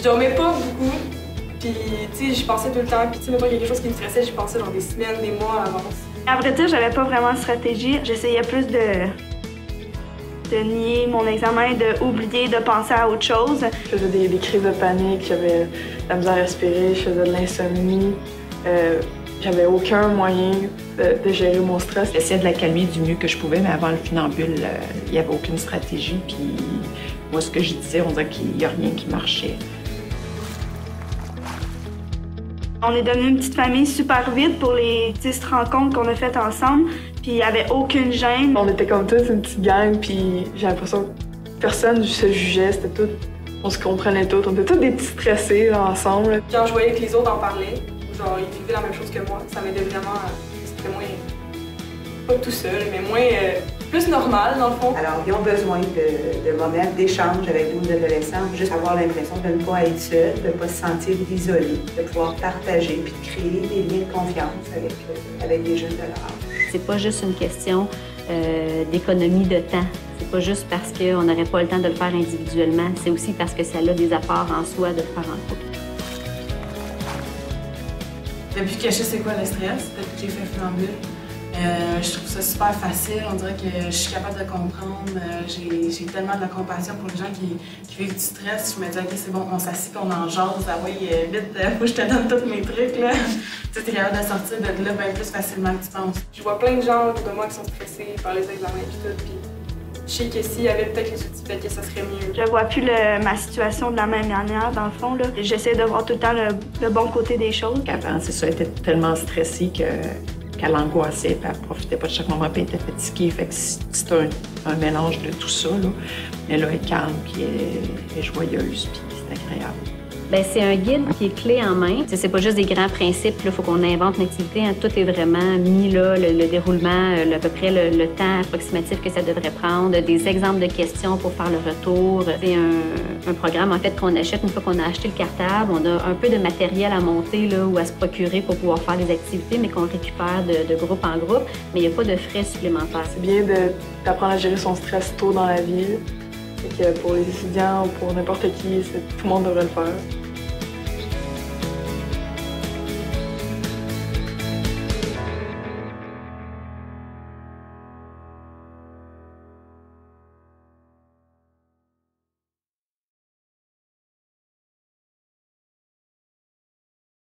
dormais pas beaucoup. Puis, tu sais, j'y pensais tout le temps. Puis, tu sais, même pas quelque chose qui me stressait, j'y pensais genre des semaines, des mois à l'avance. À vrai dire, j'avais pas vraiment de stratégie. J'essayais plus de nier mon examen, d'oublier, de penser à autre chose. Je faisais des crises de panique, j'avais de la misère à respirer, je faisais de l'insomnie. J'avais aucun moyen de gérer mon stress. J'essayais de la calmer du mieux que je pouvais, mais avant le funambule, il n'y avait aucune stratégie. Puis moi, ce que je disais, on dirait qu'il n'y a rien qui marchait. On est devenu une petite famille super vite pour les 10 rencontres qu'on a faites ensemble, puis il n'y avait aucune gêne. On était comme tous une petite gang, puis j'ai l'impression que personne se jugeait, c'était tout... On se comprenait tous, on était tous des petits stressés là, ensemble. Quand je voyais que les autres en parlaient, genre ils vivaient la même chose que moi, ça m'aidait vraiment à... C'était moins... pas tout seul, mais moins... plus normal, dans le fond. Alors, ils ont besoin de moments d'échange avec d'autres adolescents, juste avoir l'impression de ne pas être seul, de ne pas se sentir isolé, de pouvoir partager puis de créer des liens de confiance avec des jeunes de leur âge. C'est pas juste une question d'économie de temps. C'est pas juste parce qu'on n'aurait pas le temps de le faire individuellement, c'est aussi parce que ça a des apports en soi de le faire en couple. Depuis que je sais c'est quoi le stress, depuis que j'ai fait funambule, je trouve ça super facile. On dirait que je suis capable de comprendre. J'ai tellement de la compassion pour les gens qui vivent du stress. Je me dis, OK, c'est bon, on s'assied et on en jase. Ah oui, vite, faut que je te donne tous mes trucs. Là. Tu es capable de sortir de là bien plus facilement que tu penses. Je vois plein de gens autour de moi qui sont stressés par les examens et tout. Puis je sais que s'il y avait peut-être les outils, peut-être que ça serait mieux. Je vois plus ma situation de la même manière, dans le fond. J'essaie de voir tout le temps le bon côté des choses. Avant, c'est ça, elle était tellement stressée qu'elle angoissait, puis elle profitait pas de chaque moment, puis elle était fatiguée. Fait que c'est un mélange de tout ça, là. Mais là, elle est calme, puis elle est joyeuse, puis c'est agréable. Bien, c'est un guide qui est clé en main. C'est pas juste des grands principes, il faut qu'on invente une activité. Hein. Tout est vraiment mis là, le déroulement, à peu près le temps approximatif que ça devrait prendre, des exemples de questions pour faire le retour. C'est un programme en fait qu'on achète une fois qu'on a acheté le cartable. On a un peu de matériel à monter là, ou à se procurer pour pouvoir faire des activités, mais qu'on récupère de groupe en groupe. Mais il n'y a pas de frais supplémentaires. C'est bien d'apprendre à gérer son stress tôt dans la vie. Et que pour les étudiants ou pour n'importe qui, tout le monde devrait le faire.